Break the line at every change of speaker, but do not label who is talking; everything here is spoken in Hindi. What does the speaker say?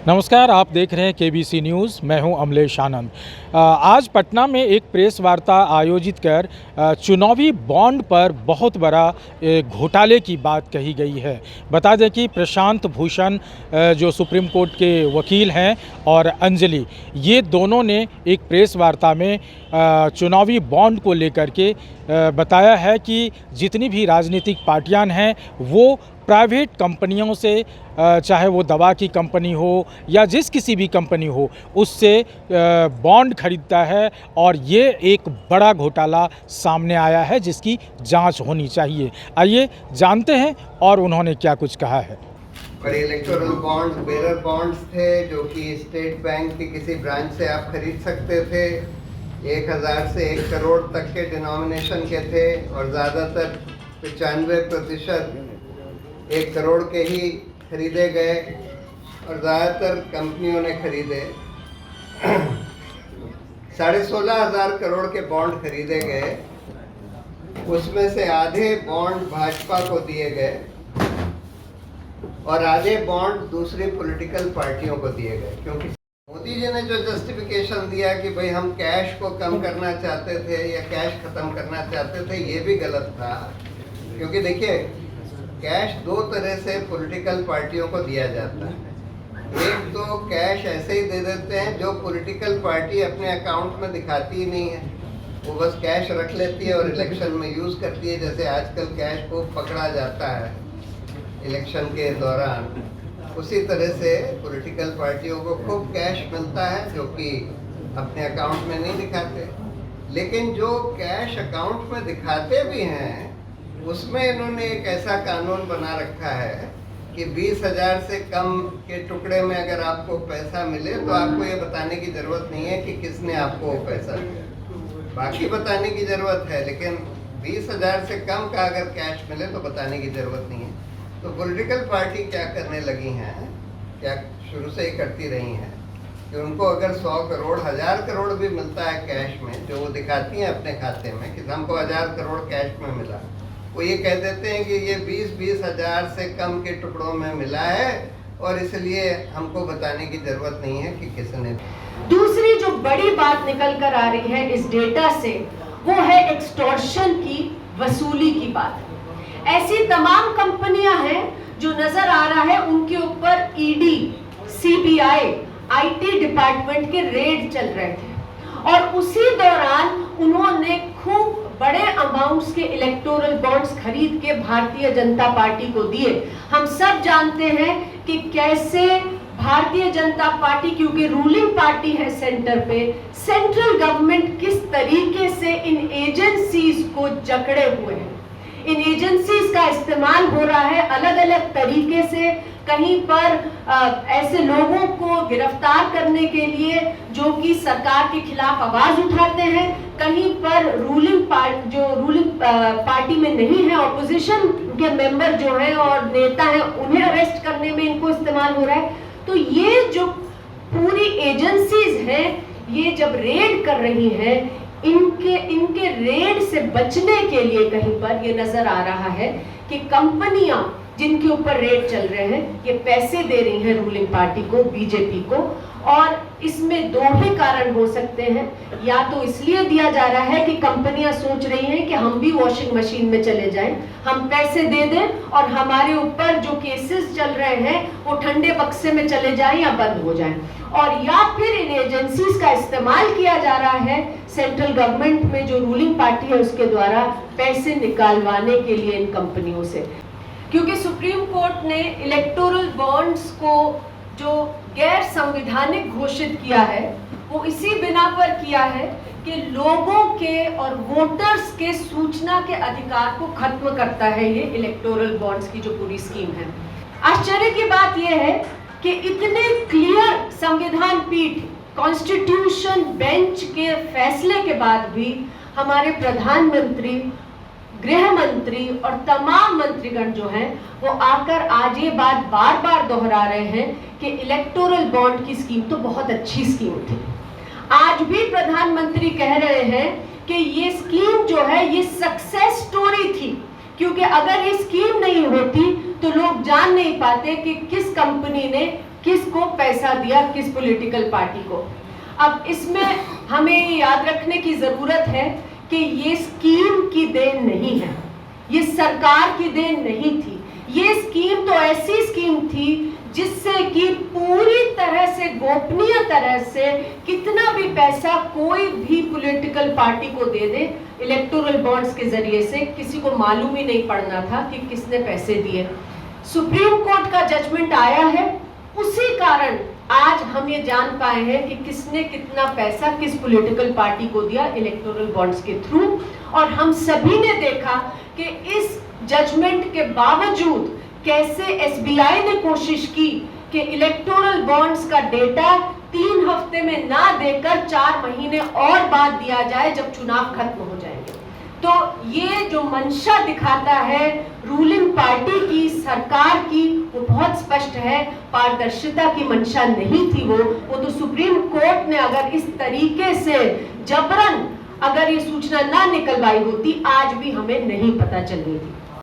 नमस्कार, आप देख रहे हैं केबीसी न्यूज़। मैं हूं अमलेश आनंद। आज पटना में एक प्रेस वार्ता आयोजित कर चुनावी बॉन्ड पर बहुत बड़ा घोटाले की बात कही गई है। बता दें कि प्रशांत भूषण जो सुप्रीम कोर्ट के वकील हैं और अंजलि, ये दोनों ने एक प्रेस वार्ता में चुनावी बॉन्ड को लेकर के बताया है कि जितनी भी राजनीतिक पार्टियां हैं वो प्राइवेट कंपनियों से, चाहे वो दवा की कंपनी हो या जिस किसी भी कंपनी हो, उससे बॉन्ड खरीदता है और ये एक बड़ा घोटाला सामने आया है जिसकी जांच होनी चाहिए। आइए जानते हैं और उन्होंने क्या कुछ कहा है।
और इलेक्टोरल बॉन्ड्स बेरर बॉन्ड्स थे जो कि स्टेट बैंक की किसी ब्रांच से आप खरीद सकते थे। 1000 से 1 करोड़ तक के डिनोमिनेशन के थे और ज़्यादातर 95% 1 करोड़ के ही खरीदे गए और ज़्यादातर कंपनियों ने खरीदे। 16,500 करोड़ के बॉन्ड खरीदे गए, उसमें से आधे बॉन्ड भाजपा को दिए गए और आधे बॉन्ड दूसरी पॉलिटिकल पार्टियों को दिए गए। क्योंकि मोदी जी ने जो जस्टिफिकेशन दिया कि भाई हम कैश को कम करना चाहते थे या कैश खत्म करना चाहते थे, ये भी गलत था। क्योंकि देखिए, कैश 2 तरह से पॉलिटिकल पार्टियों को दिया जाता है। एक तो कैश ऐसे ही दे देते हैं जो पॉलिटिकल पार्टी अपने अकाउंट में दिखाती ही नहीं है, वो बस कैश रख लेती है और इलेक्शन में यूज़ करती है। जैसे आजकल कैश को पकड़ा जाता है इलेक्शन के दौरान, उसी तरह से पॉलिटिकल पार्टियों को खूब कैश मिलता है जो कि अपने अकाउंट में नहीं दिखाते। लेकिन जो कैश अकाउंट में दिखाते भी हैं, उसमें इन्होंने एक ऐसा कानून बना रखा है कि 20,000 से कम के टुकड़े में अगर आपको पैसा मिले तो आपको ये बताने की ज़रूरत नहीं है कि किसने आपको वो पैसा दिया। बाकी बताने की ज़रूरत है, लेकिन 20,000 से कम का अगर कैश मिले तो बताने की ज़रूरत नहीं है। तो पॉलिटिकल पार्टी क्या करने लगी हैं, क्या शुरू से ही करती रही हैं कि उनको अगर 100 करोड़ 1000 करोड़ भी मिलता है कैश में, जो वो दिखाती हैं अपने खाते में कि हमको 1000 करोड़ कैश में मिला, वो ये कह देते हैं कि ये 20-20 हज़ार से कम के टुकड़ों में मिला है और इसलिए हमको बताने की जरूरत नहीं है कि किसने।
दूसरी जो बड़ी बात निकल कर आ रही है इस डेटा से, वो है एक्सटॉर्शन की वसूली की बात। ऐसी तमाम कंपनियां हैं जो नजर आ रहा है उनके ऊपर ईडी, सीबीआई, आईटी डिपार्टमेंट के रेड चल रहे थे और उसी दौरान उन्होंने खूब बड़े अमाउंट्स के इलेक्टोरल बॉन्ड्स खरीद के भारतीय जनता पार्टी को दिए। हम सब जानते हैं कि कैसे भारतीय जनता पार्टी, क्योंकि रूलिंग पार्टी है सेंटर पे, सेंट्रल गवर्नमेंट किस तरीके से इन एजेंसीज को जकड़े हुए हैं। इन एजेंसीज का इस्तेमाल हो रहा है अलग अलग तरीके से। कहीं पर ऐसे लोगों को गिरफ्तार करने के लिए जो कि सरकार के खिलाफ आवाज उठाते हैं, कहीं पर रूलिंग पार्टी में नहीं है, ऑपोजिशन के मेंबर जो हैं और नेता हैं, उन्हें अरेस्ट करने में इनको इस्तेमाल हो रहा है। तो ये जो पूरी एजेंसीज हैं, ये जब रेड कर रही हैं, इनके रेड से बचने के लिए कहीं पर ये नजर आ रहा है कि कंपनियां जिनके ऊपर रेड चल रहे हैं, ये पैसे दे रही हैं रूलिंग पार्टी को, बीजेपी को। और इसमें 2 ही कारण हो सकते हैं। या तो इसलिए दिया जा रहा है कि कंपनियां सोच रही हैं कि हम भी वॉशिंग मशीन में चले जाएं, हम पैसे दे दें और हमारे ऊपर जो केसेस चल रहे हैं वो ठंडे बक्से में चले जाएं या बंद हो जाएं। और या फिर इन एजेंसीज का इस्तेमाल किया जा रहा है सेंट्रल गवर्नमेंट में जो रूलिंग पार्टी है उसके द्वारा पैसे निकालवाने के लिए इन कंपनियों से। क्योंकि सुप्रीम कोर्ट ने इलेक्टोरल बॉन्ड्स को जो गैर संवैधानिक घोषित किया है, वो इसी बिना पर किया है कि लोगों के और वोटर्स के सूचना के अधिकार को खत्म करता है ये इलेक्टोरल बॉन्ड्स की जो पूरी स्कीम है। आश्चर्य की बात यह है कि इतने क्लियर संविधान पीठ, कॉन्स्टिट्यूशन बेंच के फैसले के बाद भी हमारे प्रधानमंत्री, गृह मंत्री और तमाम मंत्रीगण जो हैं वो आकर आज ये बात बार बार दोहरा रहे हैं कि इलेक्टोरल बॉन्ड की स्कीम तो बहुत अच्छी स्कीम थी। आज भी प्रधानमंत्री कह रहे हैं कि ये स्कीम जो है ये सक्सेस स्टोरी थी, क्योंकि अगर ये स्कीम नहीं होती तो लोग जान नहीं पाते कि किस कंपनी ने किसको पैसा दिया, किस पॉलिटिकल पार्टी को। अब इसमें हमें याद रखने की जरूरत है कि ये स्कीम की देन नहीं है, ये सरकार की देन नहीं थी। ये स्कीम तो ऐसी स्कीम थी जिससे कि पूरी तरह से गोपनीय तरह से कितना भी पैसा कोई भी पॉलिटिकल पार्टी को दे दे, इलेक्टोरल बॉन्ड्स के जरिए से किसी को मालूम ही नहीं पड़ना था कि किसने पैसे दिए। सुप्रीम कोर्ट का जजमेंट आया है, उसी कारण आज हम ये जान पाए हैं कि किसने कितना पैसा किस पॉलिटिकल पार्टी को दिया इलेक्टोरल बॉन्ड्स के थ्रू। और हम सभी ने देखा कि इस जजमेंट के बावजूद कैसे एसबीआई ने कोशिश की कि इलेक्टोरल बॉन्ड्स का डेटा 3 हफ्ते में ना देकर 4 महीने और बाद दिया जाए जब चुनाव खत्म हो जाएंगे। तो ये जो मंशा दिखाता है रूलिंग पार्टी की, सरकार की, वो बहुत स्पष्ट है, पारदर्शिता की मंशा नहीं थी। वो तो सुप्रीम कोर्ट ने अगर इस तरीके से जबरन अगर ये सूचना ना निकलवाई होती, आज भी हमें नहीं पता चलनी थी।